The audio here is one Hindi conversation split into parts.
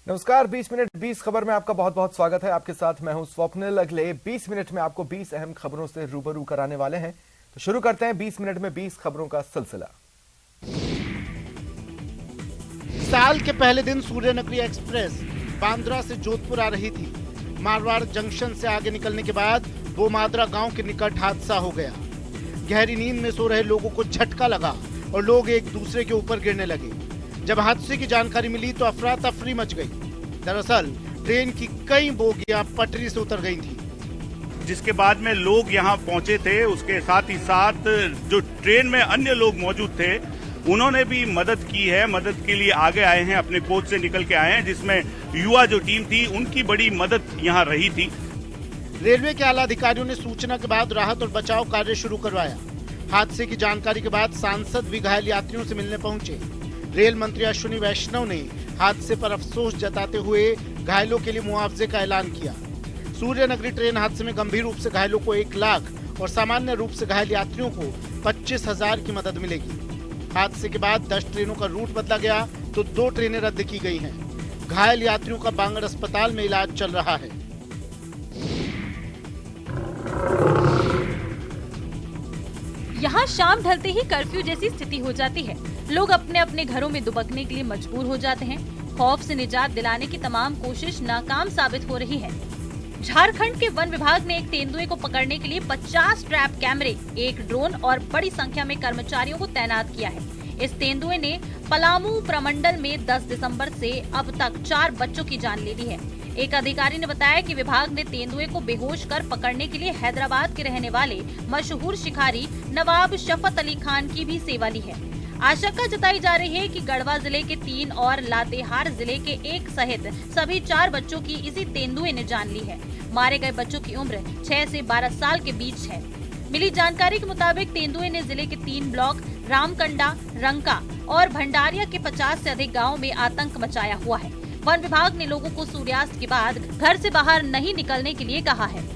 नमस्कार। 20 मिनट 20 खबर में आपका बहुत बहुत स्वागत है। आपके साथ मैं हूं स्वप्निल। अगले 20 मिनट में आपको 20 अहम खबरों से रूबरू कराने वाले हैं। तो शुरू करते हैं 20 मिनट में 20 खबरों का सिलसिला। साल के पहले दिन सूर्यनगरी एक्सप्रेस बांद्रा से जोधपुर आ रही थी। मारवाड़ जंक्शन से आगे निकलने के बाद बोमाद्रा गांव के निकट हादसा हो गया। गहरी नींद में सो रहे लोगों को झटका लगा और लोग एक दूसरे के ऊपर गिरने लगे। जब हादसे की जानकारी मिली तो अफरा तफरी मच गई। दरअसल ट्रेन की कई बोगियां पटरी से उतर गई थी, जिसके बाद में लोग यहां पहुंचे थे। उसके साथ ही साथ जो ट्रेन में अन्य लोग मौजूद थे उन्होंने भी मदद की है। मदद के लिए आगे आए हैं, अपने कोच से निकल के आए हैं, जिसमें युवा जो टीम थी उनकी बड़ी मदद यहां रही थी। रेलवे के आला अधिकारियों ने सूचना के बाद राहत और बचाव कार्य शुरू करवाया। हादसे की जानकारी के बाद सांसद भी घायल यात्रियों से मिलने पहुंचे। रेल मंत्री अश्विनी वैष्णव ने हादसे पर अफसोस जताते हुए घायलों के लिए मुआवजे का ऐलान किया। सूर्यनगरी ट्रेन हादसे में गंभीर रूप से घायलों को 1 लाख और सामान्य रूप से घायल यात्रियों को 25,000 की मदद मिलेगी। हादसे के बाद 10 ट्रेनों का रूट बदला गया तो 2 ट्रेनें रद्द की गई हैं। घायल यात्रियों का बांगड़ अस्पताल में इलाज चल रहा है। यहाँ शाम ढलते ही कर्फ्यू जैसी स्थिति हो जाती है। लोग अपने अपने घरों में दुबकने के लिए मजबूर हो जाते हैं। खौफ से निजात दिलाने की तमाम कोशिश नाकाम साबित हो रही है। झारखंड के वन विभाग ने एक तेंदुए को पकड़ने के लिए 50 ट्रैप कैमरे, 1 ड्रोन और बड़ी संख्या में कर्मचारियों को तैनात किया है। इस तेंदुए ने पलामू प्रमंडल में 10 दिसंबर से अब तक 4 बच्चों की जान ले ली है। एक अधिकारी ने बताया कि विभाग ने तेंदुए को बेहोश कर पकड़ने के लिए हैदराबाद के रहने वाले मशहूर शिकारी नवाब शफत अली खान की भी सेवा ली है। आशंका जताई जा रही है कि गढ़वा जिले के 3 और लातेहार जिले के 1 सहित सभी 4 बच्चों की इसी तेंदुए ने जान ली है। मारे गए बच्चों की उम्र 6 से 12 साल के बीच है। मिली जानकारी के मुताबिक तेंदुए ने जिले के 3 ब्लॉक रामकंडा, रंका और भंडारिया के 50 से अधिक गाँव में आतंक मचाया हुआ है। वन विभाग ने लोगों को सूर्यास्त के बाद घर से बाहर नहीं निकलने के लिए कहा है।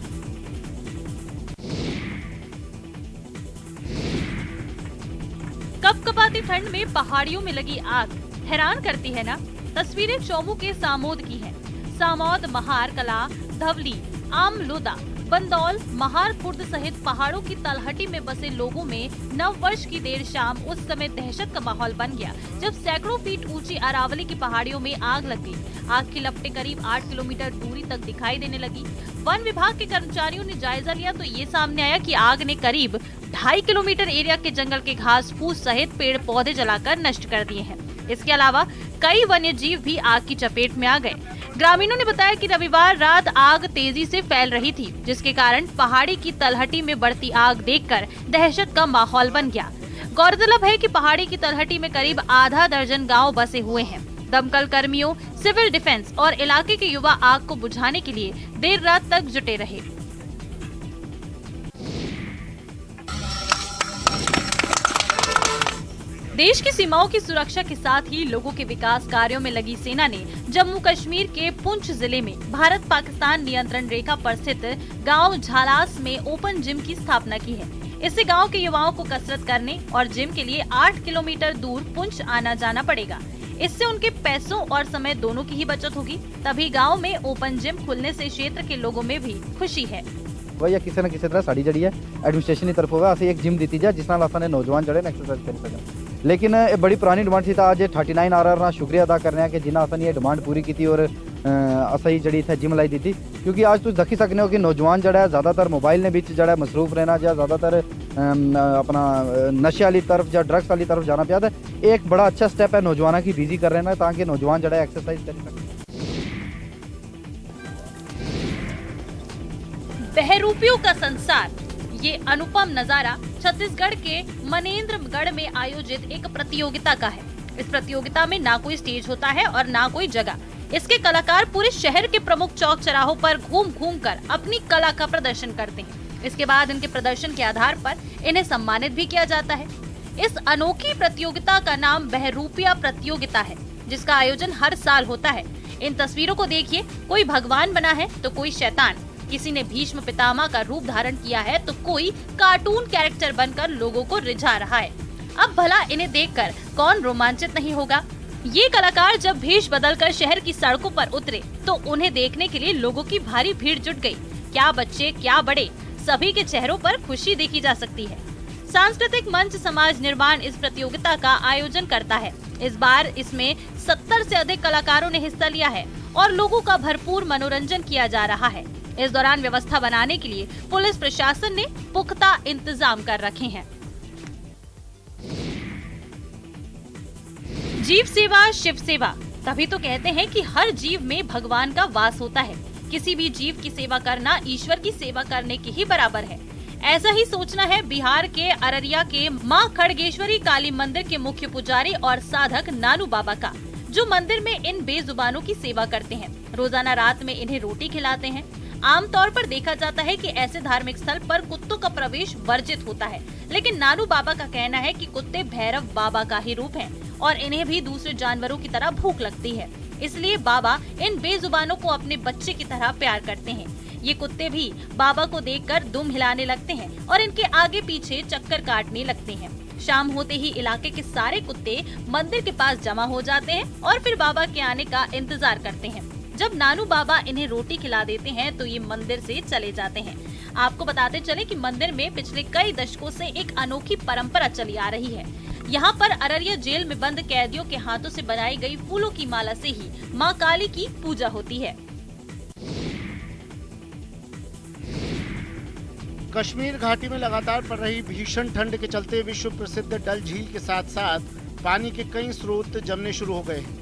कपकपाती ठंड में पहाड़ियों में लगी आग हैरान करती है ना। तस्वीरें चौमू के सामोद की हैं। सामोद, महार कला, धवली, आमलोदा, बंदौल, महार खुर्द सहित पहाड़ों की तलहटी में बसे लोगों में नव वर्ष की देर शाम उस समय दहशत का माहौल बन गया जब सैकड़ों फीट ऊंची अरावली की पहाड़ियों में आग लग गई। आग की लपटें करीब 8 किलोमीटर दूरी तक दिखाई देने लगी। वन विभाग के कर्मचारियों ने जायजा लिया तो ये सामने आया कि आग ने करीब 2.5 किलोमीटर एरिया के जंगल के घास फूस सहित पेड़ पौधे जलाकर नष्ट कर दिए हैं। इसके अलावा कई वन्य जीव भी आग की चपेट में आ गए। ग्रामीणों ने बताया कि रविवार रात आग तेजी से फैल रही थी, जिसके कारण पहाड़ी की तलहटी में बढ़ती आग देखकर दहशत का माहौल बन गया। गौरतलब है कि पहाड़ी की तलहटी में करीब आधा दर्जन गांव बसे हुए हैं। दमकल कर्मियों, सिविल डिफेंस और इलाके के युवा आग को बुझाने के लिए देर रात तक जुटे रहे। देश की सीमाओं की सुरक्षा के साथ ही लोगों के विकास कार्यों में लगी सेना ने जम्मू कश्मीर के पुंछ जिले में भारत पाकिस्तान नियंत्रण रेखा पर स्थित गांव झालास में ओपन जिम की स्थापना की है। इससे गांव के युवाओं को कसरत करने और जिम के लिए 8 किलोमीटर दूर पुंछ आना जाना पड़ेगा। इससे उनके पैसों और समय दोनों की ही बचत होगी। तभी गांव में ओपन जिम खुलने से क्षेत्र के लोगों में भी खुशी है। या किसी न किसी तरह साड़ी जड़ी है एडमिनिस्ट्रेशन की तरफ होगा एक जिम दी जाए जिस नाल नौजवान जड़े एक्सरसाइज कर सकते। लेकिन बड़ी पुरानी डिमांड थी। आज 39 RR शुक्रिया अदा करने कि जिन्हें असन ये डिमांड पूरी की और असी जड़ी इतने जिम लाई दी थी। क्योंकि आज तुम देखी सकते हो कि नौजवान जड़ा है ज़्यादातर मोबाइल ने बिच जड़ा मसरूफ रहना या ज़्यादातर अपना नशे वाली तरफ या ड्रग्स वाली तरफ जाना पिया। एक बड़ा अच्छा स्टेप है नौजवानों की बिजी कर रहना ताकि नौजवान जड़ा एक्सरसाइज कर सके। बहरूपियों का संसार, ये अनुपम नजारा छत्तीसगढ़ के मनेन्द्रगढ़ में आयोजित एक प्रतियोगिता का है। इस प्रतियोगिता में ना कोई स्टेज होता है और ना कोई जगह। इसके कलाकार पूरे शहर के प्रमुख चौक चौराहों पर घूम घूम कर अपनी कला का प्रदर्शन करते हैं। इसके बाद इनके प्रदर्शन के आधार पर इन्हें सम्मानित भी किया जाता है। इस अनोखी प्रतियोगिता का नाम बहरूपिया प्रतियोगिता है, जिसका आयोजन हर साल होता है। इन तस्वीरों को देखिए, कोई भगवान बना है तो कोई शैतान, किसी ने भीष्म पितामह का रूप धारण किया है तो कोई कार्टून कैरेक्टर बनकर लोगों को रिझा रहा है। अब भला इन्हें देखकर कौन रोमांचित नहीं होगा। ये कलाकार जब भेष बदलकर शहर की सड़कों पर उतरे तो उन्हें देखने के लिए लोगों की भारी भीड़ जुट गई। क्या बच्चे क्या बड़े, सभी के चेहरों पर खुशी देखी जा सकती है। सांस्कृतिक मंच समाज निर्माण इस प्रतियोगिता का आयोजन करता है। इस बार इसमें 70 से अधिक कलाकारों ने हिस्सा लिया है और लोगों का भरपूर मनोरंजन किया जा रहा है। इस दौरान व्यवस्था बनाने के लिए पुलिस प्रशासन ने पुख्ता इंतजाम कर रखे हैं। जीव सेवा शिव सेवा, तभी तो कहते हैं कि हर जीव में भगवान का वास होता है। किसी भी जीव की सेवा करना ईश्वर की सेवा करने के ही बराबर है। ऐसा ही सोचना है बिहार के अररिया के मां खड़गेश्वरी काली मंदिर के मुख्य पुजारी और साधक नानू बाबा का, जो मंदिर में इन बेजुबानों की सेवा करते हैं। रोजाना रात में इन्हें रोटी खिलाते हैं। आमतौर पर देखा जाता है कि ऐसे धार्मिक स्थल पर कुत्तों का प्रवेश वर्जित होता है, लेकिन नानू बाबा का कहना है कि कुत्ते भैरव बाबा का ही रूप हैं और इन्हें भी दूसरे जानवरों की तरह भूख लगती है। इसलिए बाबा इन बेजुबानों को अपने बच्चे की तरह प्यार करते हैं। ये कुत्ते भी बाबा को देखकर दुम हिलाने लगते हैं और इनके आगे पीछे चक्कर काटने लगते हैं। शाम होते ही इलाके के सारे कुत्ते मंदिर के पास जमा हो जाते हैं और फिर बाबा के आने का इंतजार करते हैं। जब नानू बाबा इन्हें रोटी खिला देते हैं तो ये मंदिर से चले जाते हैं। आपको बताते चले कि मंदिर में पिछले कई दशकों से एक अनोखी परंपरा चली आ रही है। यहाँ पर अररिया जेल में बंद कैदियों के हाथों से बनाई गई फूलों की माला से ही मां काली की पूजा होती है। कश्मीर घाटी में लगातार पड़ रही भीषण ठंड के चलते विश्व प्रसिद्ध डल झील के साथ साथ पानी के कई स्रोत जमने शुरू हो गए हैं।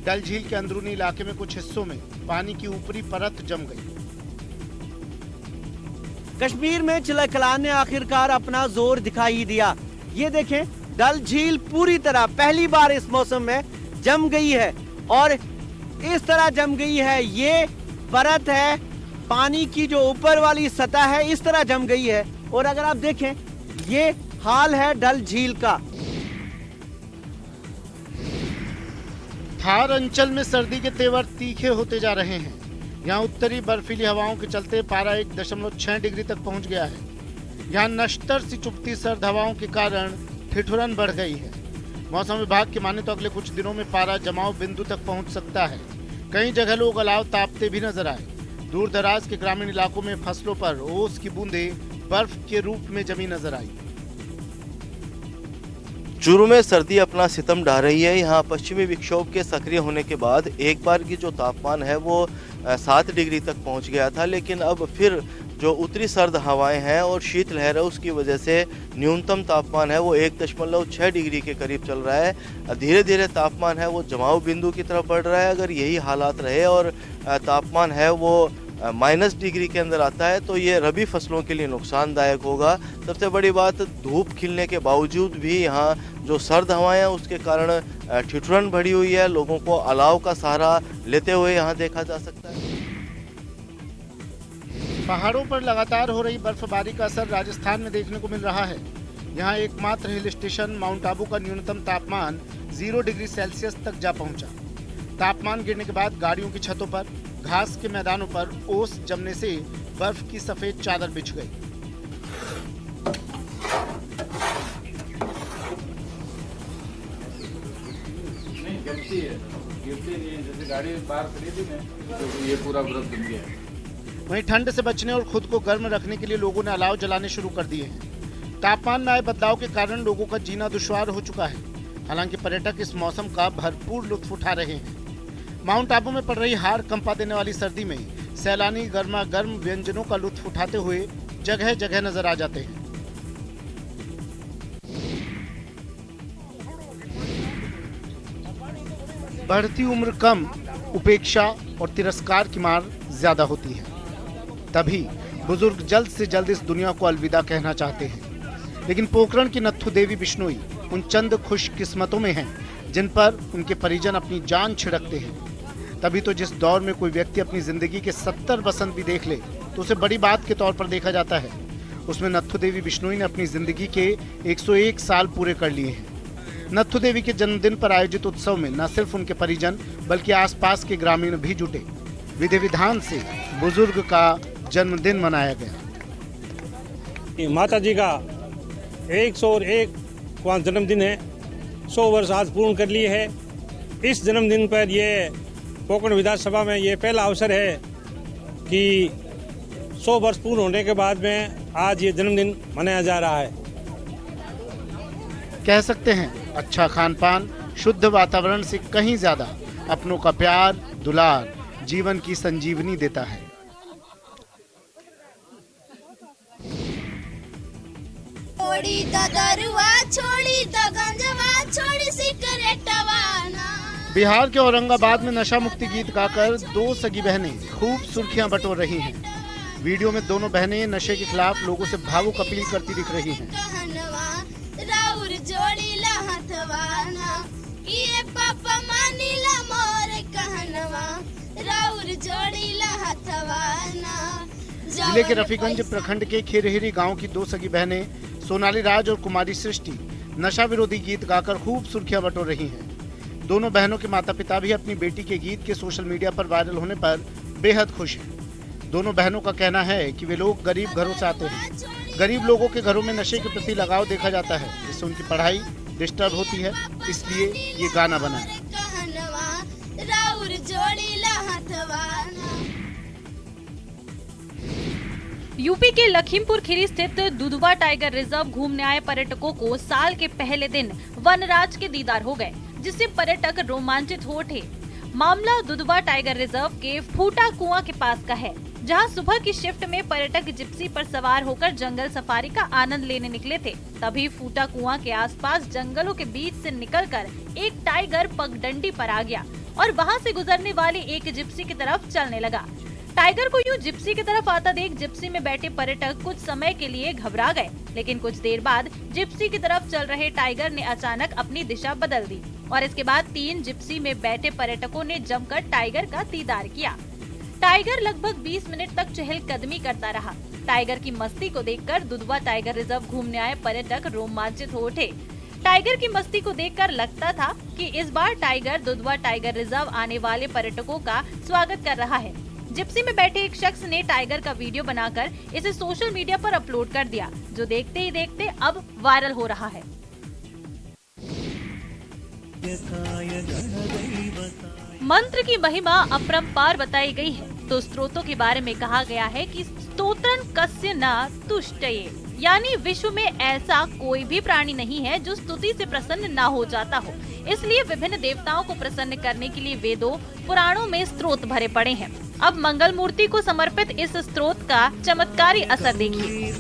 डल झील के अंदरूनी इलाके में कुछ हिस्सों में पानी की ऊपरी परत जम गई। कश्मीर में चिलखलान ने आखिरकार अपना जोर दिखाई ही दिया। ये देखें, डल झील पूरी तरह पहली बार इस मौसम में जम गई है और इस तरह जम गई है। ये परत है, पानी की जो ऊपर वाली सतह है इस तरह जम गई है। और अगर आप देखें, ये हाल है डल झील का। थार अंचल में सर्दी के तेवर तीखे होते जा रहे हैं। यहाँ उत्तरी बर्फीली हवाओं के चलते पारा 1.6 डिग्री तक पहुँच गया है। यहाँ नश्तर सी चुभती सर्द हवाओं के कारण ठिठुरन बढ़ गई है। मौसम विभाग की माने तो अगले कुछ दिनों में पारा जमाव बिंदु तक पहुँच सकता है। कई जगह लोग अलाव तापते भी नजर आए। दूर दराज के ग्रामीण इलाकों में फसलों पर ओस की बूंदें बर्फ के रूप में जमी नजर आई। चूरू में सर्दी अपना सितम ढा रही है। यहाँ पश्चिमी विक्षोभ के सक्रिय होने के बाद एक बार की जो तापमान है वो 7 डिग्री तक पहुँच गया था, लेकिन अब फिर जो उत्तरी सर्द हवाएं हैं और शीतलहर है उसकी वजह से न्यूनतम तापमान है वो 1.6 डिग्री के करीब चल रहा है। धीरे धीरे तापमान है वो जमाव बिंदु की तरफ बढ़ रहा है। अगर यही हालात रहे और तापमान है वो माइनस डिग्री के अंदर आता है तो ये रबी फसलों के लिए नुकसानदायक होगा। सबसे बड़ी बात, धूप खिलने के बावजूद भी यहाँ जो सर्द हवाएं हैं उसके कारण ठिठुरन बढ़ी हुई है। लोगों को अलाव का सहारा लेते हुए यहाँ देखा जा सकता है। पहाड़ों पर लगातार हो रही बर्फबारी का असर राजस्थान में देखने को मिल रहा है। यहाँ एकमात्र हिल स्टेशन माउंट आबू का न्यूनतम तापमान 0 डिग्री सेल्सियस तक जा पहुंचा। तापमान गिरने के बाद गाड़ियों की छतों पर, घास के मैदानों पर ओस जमने से बर्फ की सफेद चादर बिछ गई। जैसे गाड़ी बाहर खड़ी थी तो ये पूरा बर्फ जम गया है। वहीं ठंड से बचने और खुद को गर्म रखने के लिए लोगों ने अलाव जलाने शुरू कर दिए हैं। तापमान में आए बदलाव के कारण लोगों का जीना दुश्वार हो चुका है। हालांकि पर्यटक इस मौसम का भरपूर लुत्फ उठा रहे हैं। माउंट आबू में पड़ रही हाड़ कंपा देने वाली सर्दी में सैलानी गर्मा गर्म व्यंजनों का लुत्फ उठाते हुए जगह जगह नजर आ जाते हैं। बढ़ती उम्र कम, उपेक्षा और तिरस्कार की मार ज्यादा होती है। तभी बुजुर्ग जल्द से जल्द इस दुनिया को अलविदा कहना चाहते हैं। लेकिन पोखरण की नत्थु देवी बिश्नोई उन चंद खुशकिस्मतों में हैं जिन पर उनके परिजन अपनी जान छिड़कते हैं। तभी तो जिस दौर में कोई व्यक्ति अपनी जिंदगी के 70 बसंत भी देख ले तो उसे बड़ी बात के तौर पर देखा जाता है। उसमें नत्थु देवी बिश्नोई ने अपनी जिंदगी के 101 साल पूरे कर लिए हैं। नत्थु देवी के जन्मदिन पर आयोजित उत्सव में न सिर्फ उनके परिजन बल्कि आसपास के ग्रामीण भी जुटे। विधि विधान से बुजुर्ग का जन्मदिन मनाया गया। माता जी का 101वां जन्मदिन है। 100 वर्ष आज पूर्ण कर लिए है। इस जन्मदिन पर ये कोंकण विधानसभा में ये पहला अवसर है कि 100 वर्ष पूर्ण होने के बाद में आज ये जन्मदिन मनाया जा रहा है। कह सकते हैं अच्छा खान पान, शुद्ध वातावरण से कहीं ज्यादा अपनों का प्यार दुलार जीवन की संजीवनी देता है। छोड़ी द दरुआ, छोड़ी द गंजवा, छोड़ी सिगरेटवा ना। बिहार के औरंगाबाद में नशा मुक्ति गीत गाकर 2 सगी बहनें खूब सुर्खियां बटोर रही हैं। वीडियो में दोनों बहनें नशे के खिलाफ लोगों से भावुक अपील करती दिख रही हैं। राउर जोड़ी ला हथवा ना, ये पापा मानीला मोर कहनवा, राउर जोड़ी ला हथवा ना। जिले के रफीगंज प्रखंड के खिरहिरी गांव की 2 सगी बहनें सोनाली राज और कुमारी सृष्टि नशा विरोधी गीत गाकर खूब सुर्खियां बटोर रही हैं। दोनों बहनों के माता पिता भी अपनी बेटी के गीत के सोशल मीडिया पर वायरल होने पर बेहद खुश हैं। दोनों बहनों का कहना है कि वे लोग गरीब घरों से आते हैं। गरीब लोगों के घरों में नशे के प्रति लगाव देखा जाता है, जिससे उनकी पढ़ाई डिस्टर्ब होती है, इसलिए ये गाना बना है। यूपी के लखीमपुर खीरी स्थित दुधवा टाइगर रिजर्व घूमने आए पर्यटकों को साल के पहले दिन वनराज के दीदार हो गए, जिससे पर्यटक रोमांचित हो उठे। मामला दुधवा टाइगर रिजर्व के फूटा कुआं के पास का है, जहां सुबह की शिफ्ट में पर्यटक जिप्सी पर सवार होकर जंगल सफारी का आनंद लेने निकले थे। तभी फूटा कुआं के आसपास जंगलों के बीच से निकलकर एक टाइगर पगडंडी पर आ गया और वहां से गुजरने वाली एक जिप्सी की तरफ चलने लगा। टाइगर को यूं जिप्सी की तरफ आता देख जिप्सी में बैठे पर्यटक कुछ समय के लिए घबरा गए, लेकिन कुछ देर बाद जिप्सी की तरफ चल रहे टाइगर ने अचानक अपनी दिशा बदल दी और इसके बाद 3 जिप्सी में बैठे पर्यटकों ने जमकर टाइगर का दीदार किया। टाइगर लगभग 20 मिनट तक चहलकदमी करता रहा। टाइगर की मस्ती को देखकर दुधवा टाइगर रिजर्व घूमने आए पर्यटक रोमांचित हो उठे। टाइगर की मस्ती को देखकर लगता था कि इस बार टाइगर दुधवा टाइगर रिजर्व आने वाले पर्यटकों का स्वागत कर रहा है। जिप्सी में बैठे एक शख्स ने टाइगर का वीडियो बनाकर इसे सोशल मीडिया पर अपलोड कर दिया, जो देखते ही देखते अब वायरल हो रहा है। मंत्र की महिमा अपरंपार बताई गई है, तो स्त्रोतों के बारे में कहा गया है कि स्तोत्रं कस्य न तुष्टये, यानी विश्व में ऐसा कोई भी प्राणी नहीं है जो स्तुति से प्रसन्न ना हो जाता हो। इसलिए विभिन्न देवताओं को प्रसन्न करने के लिए वेदों पुराणों में स्त्रोत भरे पड़े हैं। अब मंगल मूर्ति को समर्पित इस स्त्रोत का चमत्कारी असर देखिए।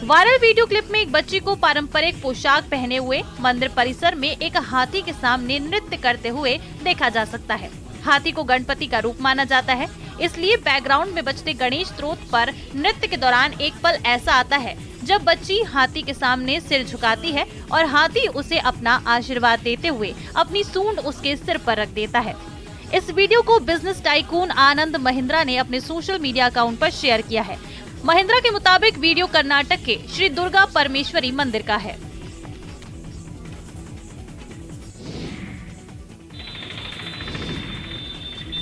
वायरल वीडियो क्लिप में एक बच्ची को पारंपरिक पोशाक पहने हुए मंदिर परिसर में एक हाथी के सामने नृत्य करते हुए देखा जा सकता है। हाथी को गणपति का रूप माना जाता है, इसलिए बैकग्राउंड में बजते गणेश स्तोत्र पर नृत्य के दौरान एक पल ऐसा आता है जब बच्ची हाथी के सामने सिर झुकाती है और हाथी उसे अपना आशीर्वाद देते हुए अपनी सूंड उसके सिर पर रख देता है। इस वीडियो को बिजनेस टाइकून आनंद महिंद्रा ने अपने सोशल मीडिया अकाउंट पर शेयर किया है। महिंद्रा के मुताबिक वीडियो कर्नाटक के श्री दुर्गा परमेश्वरी मंदिर का है।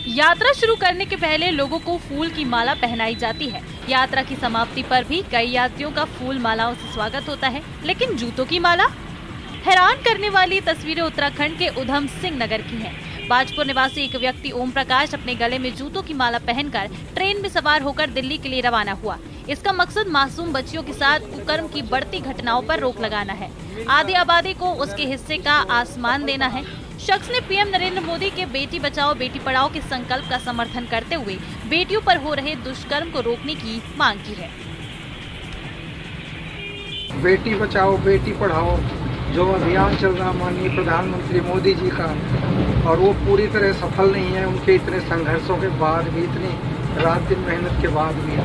यात्रा शुरू करने के पहले लोगों को फूल की माला पहनाई जाती है। यात्रा की समाप्ति पर भी कई यात्रियों का फूल मालाओं से स्वागत होता है, लेकिन जूतों की माला? हैरान करने वाली तस्वीरें उत्तराखंड के उधम सिंह नगर की हैं। बाजपुर निवासी एक व्यक्ति ओम प्रकाश अपने गले में जूतों की माला पहनकर ट्रेन में सवार होकर दिल्ली के लिए रवाना हुआ। इसका मकसद मासूम बच्चियों के साथ कुकर्म की बढ़ती घटनाओं पर रोक लगाना है। आधी आबादी को उसके हिस्से का आसमान देना है। शख्स ने पीएम नरेंद्र मोदी के बेटी बचाओ बेटी पढ़ाओ के संकल्प का समर्थन करते हुए बेटियों पर हो रहे दुष्कर्म को रोकने की मांग की है। बेटी बचाओ बेटी पढ़ाओ जो अभियान चल रहा माननीय प्रधानमंत्री मोदी जी का, और वो पूरी तरह सफल नहीं है। उनके इतने संघर्षों के बाद भी, इतनी रात दिन मेहनत के बाद भी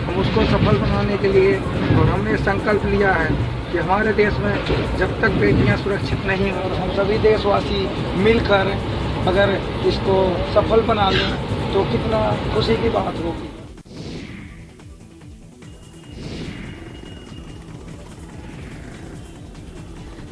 हम उसको सफल बनाने के लिए, और हमने संकल्प लिया है कि हमारे देश में जब तक बेटियां सुरक्षित नहीं हो, हम सभी देशवासी मिलकर अगर इसको सफल बना लें तो कितना खुशी की बात होगी।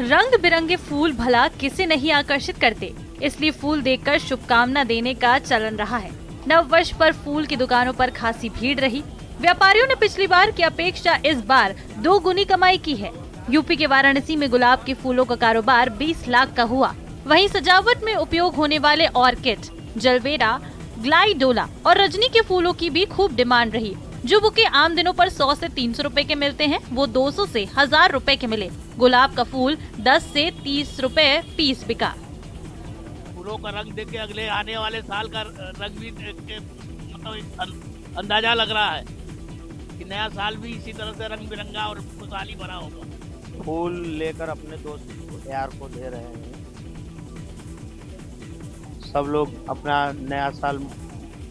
रंग बिरंगे फूल भला किसे नहीं आकर्षित करते, इसलिए फूल देखकर शुभकामना देने का चलन रहा है। नव वर्ष पर फूल की दुकानों पर खासी भीड़ रही। व्यापारियों ने पिछली बार की अपेक्षा इस बार 2 गुनी कमाई की है। यूपी के वाराणसी में गुलाब के फूलों का कारोबार 20 लाख का हुआ। वहीं सजावट में उपयोग होने वाले ऑर्किड, जलबेरा, ग्लाइडोला और रजनी के फूलों की भी खूब डिमांड रही। जो बुके आम दिनों पर 100 से 300 रुपए के मिलते हैं, वो 200 से 1000 रुपए के मिले। गुलाब का फूल 10 से 30 रुपए पीस बिका। फूलों का रंग देख के अगले आने वाले साल का रंग भी मतलब अंदाजा लग रहा है कि नया साल भी इसी तरह से रंग बिरंगा और खुशहाली भरा होगा। फूल लेकर अपने दोस्त को, यार को दे रहे हैं। सब लोग अपना नया साल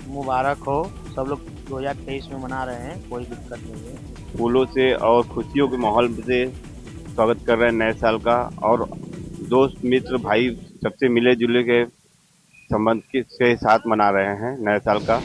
मुबारक हो। सब लोग 2023 में मना रहे हैं, कोई दिक्कत नहीं है। फूलों से और खुशियों के माहौल से स्वागत कर रहे हैं नए साल का, और दोस्त मित्र भाई सबसे मिले जुले के संबंध के साथ मना रहे हैं नए साल का।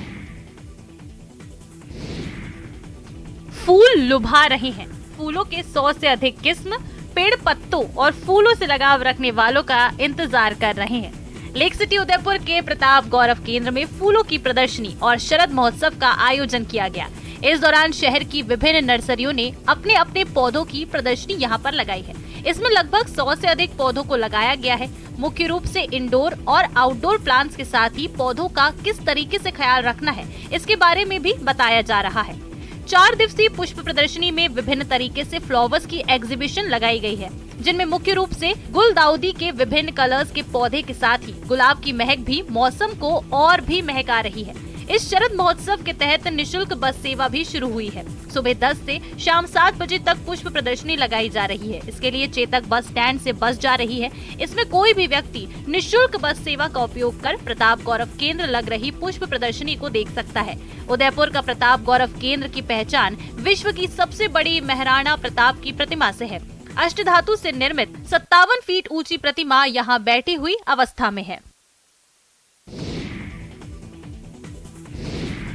फूल लुभा रहे हैं। फूलों के 100 से अधिक किस्म पेड़ पत्तों और फूलों से लगाव रखने वालों का इंतजार कर रहे हैं। लेक सिटी उदयपुर के प्रताप गौरव केंद्र में फूलों की प्रदर्शनी और शरद महोत्सव का आयोजन किया गया। इस दौरान शहर की विभिन्न नर्सरियों ने अपने अपने पौधों की प्रदर्शनी यहां पर लगाई है। इसमें लगभग 100 से अधिक पौधों को लगाया गया है। मुख्य रूप से इंडोर और आउटडोर प्लांट्स के साथ ही पौधों का किस तरीके से ख्याल रखना है, इसके बारे में भी बताया जा रहा है। 4 दिवसीय पुष्प प्रदर्शनी में विभिन्न तरीके से फ्लावर्स की एग्जीबिशन लगाई गई है, जिनमें मुख्य रूप से गुलदाउदी के विभिन्न कलर्स के पौधे के साथ ही गुलाब की महक भी मौसम को और भी महका रही है। इस शरद महोत्सव के तहत निशुल्क बस सेवा भी शुरू हुई है। सुबह 10 से शाम 7 बजे तक पुष्प प्रदर्शनी लगाई जा रही है। इसके लिए चेतक बस स्टैंड से बस जा रही है। इसमें कोई भी व्यक्ति निशुल्क बस सेवा का उपयोग कर प्रताप गौरव केंद्र लग रही पुष्प प्रदर्शनी को देख सकता है। उदयपुर का प्रताप गौरव केंद्र की पहचान विश्व की सबसे बड़ी महाराणा प्रताप की प्रतिमा से है। अष्टधातु से निर्मित 57 फीट ऊंची प्रतिमा यहाँ बैठी हुई अवस्था में है।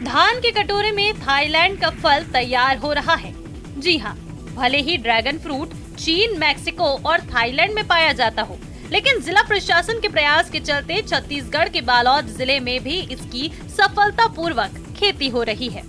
धान के कटोरे में थाईलैंड का फल तैयार हो रहा है। जी हाँ, भले ही ड्रैगन फ्रूट चीन, मैक्सिको और थाईलैंड में पाया जाता हो, लेकिन जिला प्रशासन के प्रयास के चलते छत्तीसगढ़ के बालोद जिले में भी इसकी सफलतापूर्वक खेती हो रही है।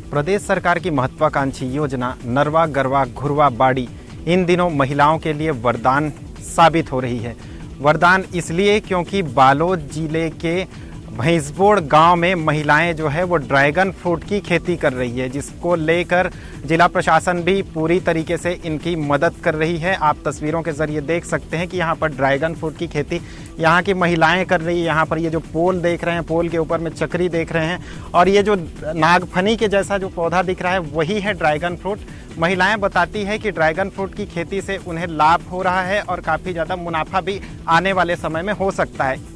प्रदेश सरकार की महत्वाकांक्षी योजना नरवा गरवा घुरवा बाड़ी इन दिनों महिलाओं के लिए वरदान साबित हो रही है। वरदान इसलिए क्योंकि बालोद जिले के भैंसबोड़ गांव में महिलाएं जो है वो ड्रैगन फ्रूट की खेती कर रही है, जिसको लेकर जिला प्रशासन भी पूरी तरीके से इनकी मदद कर रही है। आप तस्वीरों के जरिए देख सकते हैं कि यहाँ पर ड्रैगन फ्रूट की खेती यहाँ की महिलाएं कर रही है। यहाँ पर ये जो पोल देख रहे हैं, पोल के ऊपर में चक्री देख रहे हैं, और ये जो नागफनी के जैसा जो पौधा दिख रहा है वही है ड्रैगन फ्रूट। महिलाएं बताती है कि ड्रैगन फ्रूट की खेती से उन्हें लाभ हो रहा है और काफ़ी ज़्यादा मुनाफा भी आने वाले समय में हो सकता है।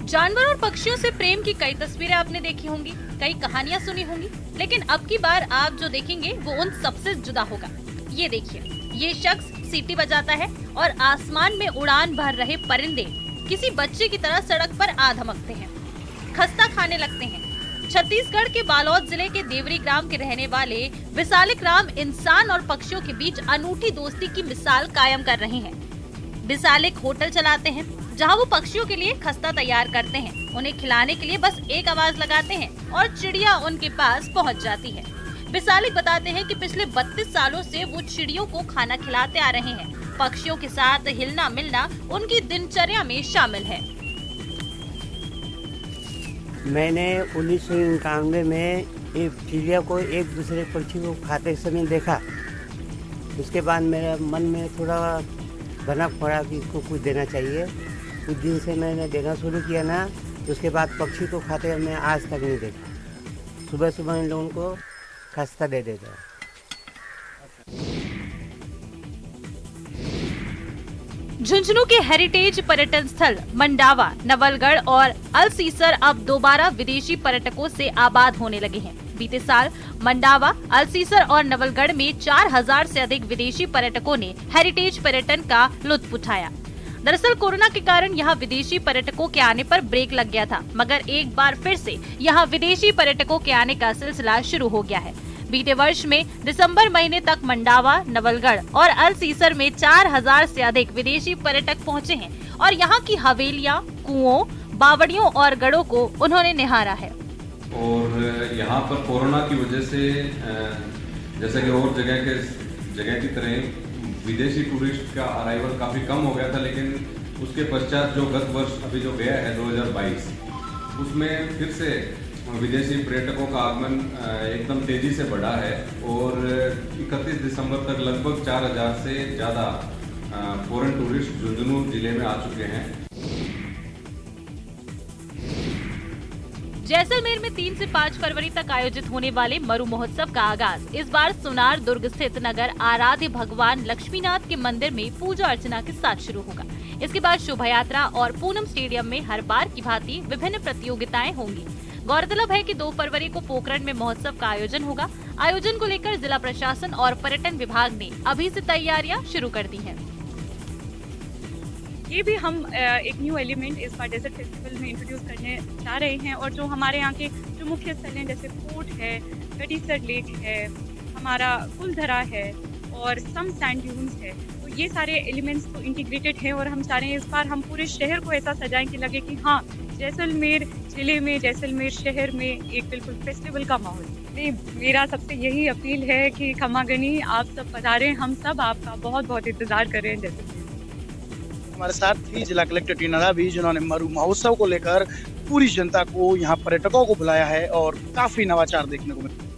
जानवर और पक्षियों से प्रेम की कई तस्वीरें आपने देखी होंगी, कई कहानियां सुनी होंगी, लेकिन अब की बार आप जो देखेंगे वो उन सबसे जुदा होगा। ये देखिए, ये शख्स सीटी बजाता है और आसमान में उड़ान भर रहे परिंदे किसी बच्चे की तरह सड़क पर आ धमकते हैं, खस्ता खाने लगते हैं। छत्तीसगढ़ के बालोद जिले के देवरी ग्राम के रहने वाले विशालिक राम इंसान और पक्षियों के बीच अनूठी दोस्ती की मिसाल कायम कर रहे हैं। विशालिक होटल चलाते हैं जहां वो पक्षियों के लिए खस्ता तैयार करते हैं। उन्हें खिलाने के लिए बस एक आवाज लगाते हैं और चिड़िया उनके पास पहुंच जाती है। विशालिक बताते हैं कि पिछले 32 सालों से वो चिड़ियों को खाना खिलाते आ रहे हैं। पक्षियों के साथ हिलना मिलना उनकी दिनचर्या में शामिल है। मैंने 1991 में एक चिड़िया को एक दूसरे पक्षी को खाते समय देखा। उसके बाद मेरे मन में थोड़ा भनक पड़ा कि इसको कुछ देना चाहिए। कुछ दिन से मैंने देना शुरू किया ना, तो उसके बाद पक्षी को खाते मैं आज तक नहीं देखा। सुबह सुबह इन लोगों को खस्ता दे देता। झुंझुनू के हेरिटेज पर्यटन स्थल मंडावा, नवलगढ़ और अलसीसर अब दोबारा विदेशी पर्यटकों से आबाद होने लगे हैं। बीते साल मंडावा, अलसीसर और नवलगढ़ में 4000 से अधिक विदेशी पर्यटकों ने हेरिटेज पर्यटन का लुत्फ उठाया। दरअसल कोरोना के कारण यहाँ विदेशी पर्यटकों के आने पर ब्रेक लग गया था, मगर एक बार फिर से यहाँ विदेशी पर्यटकों के आने का सिलसिला शुरू हो गया है। बीते वर्ष में दिसंबर महीने तक मंडावा, नवलगढ़ और अलसीसर में 4000 से अधिक विदेशी पर्यटक पहुंचे हैं और यहां की हवेलियां, कुओं, बावड़ियों और गढ़ों को उन्होंने निहारा है। और यहाँ पर कोरोना की वजह से जैसे कि और जगह की तरह विदेशी टूरिस्ट का अराइवल काफ़ी कम हो गया था, लेकिन उसके पश्चात जो गत वर्ष अभी जो गया है 2022, उसमें फिर से विदेशी पर्यटकों का आगमन एकदम तेजी से बढ़ा है और 31 दिसंबर तक लगभग 4000 से ज़्यादा फॉरेन टूरिस्ट झुंझुनू जिले में आ चुके हैं। जैसलमेर में 3 से 5 फरवरी तक आयोजित होने वाले मरु महोत्सव का आगाज इस बार सुनार दुर्ग स्थित नगर आराध्य भगवान लक्ष्मीनाथ के मंदिर में पूजा अर्चना के साथ शुरू होगा। इसके बाद शोभा यात्रा और पूनम स्टेडियम में हर बार की भांति विभिन्न प्रतियोगिताएं होंगी। गौरतलब है कि 2 फरवरी को पोखरण में महोत्सव का आयोजन होगा। आयोजन को लेकर जिला प्रशासन और पर्यटन विभाग ने अभी से तैयारियां शुरू कर दी हैं। ये भी हम एक न्यू एलिमेंट इस बार डेजर्ट फेस्टिवल में इंट्रोड्यूस करने जा रहे हैं और जो हमारे यहाँ के जो मुख्य स्थल हैं जैसे फोर्ट है, गटीसर लेक है, हमारा कुलधरा है और सम सैंड ड्यून्स है, तो ये सारे एलिमेंट्स तो इंटीग्रेटेड हैं और हम चाह रहे हैं इस बार हम पूरे शहर को ऐसा सजाएं कि लगे कि हाँ, जैसलमेर जिले में, जैसलमेर शहर में एक बिल्कुल फेस्टिवल का माहौल। नहीं, मेरा सबसे यही अपील है कि खमागनी आप सब पधारें, हम सब आपका बहुत बहुत इंतजार कर रहे हैं जैसलमेर। हमारे साथ थी जिला कलेक्टर टीना भी, जिन्होंने मरु महोत्सव को लेकर पूरी जनता को, यहाँ पर्यटकों को बुलाया है और काफी नवाचार देखने को मिला।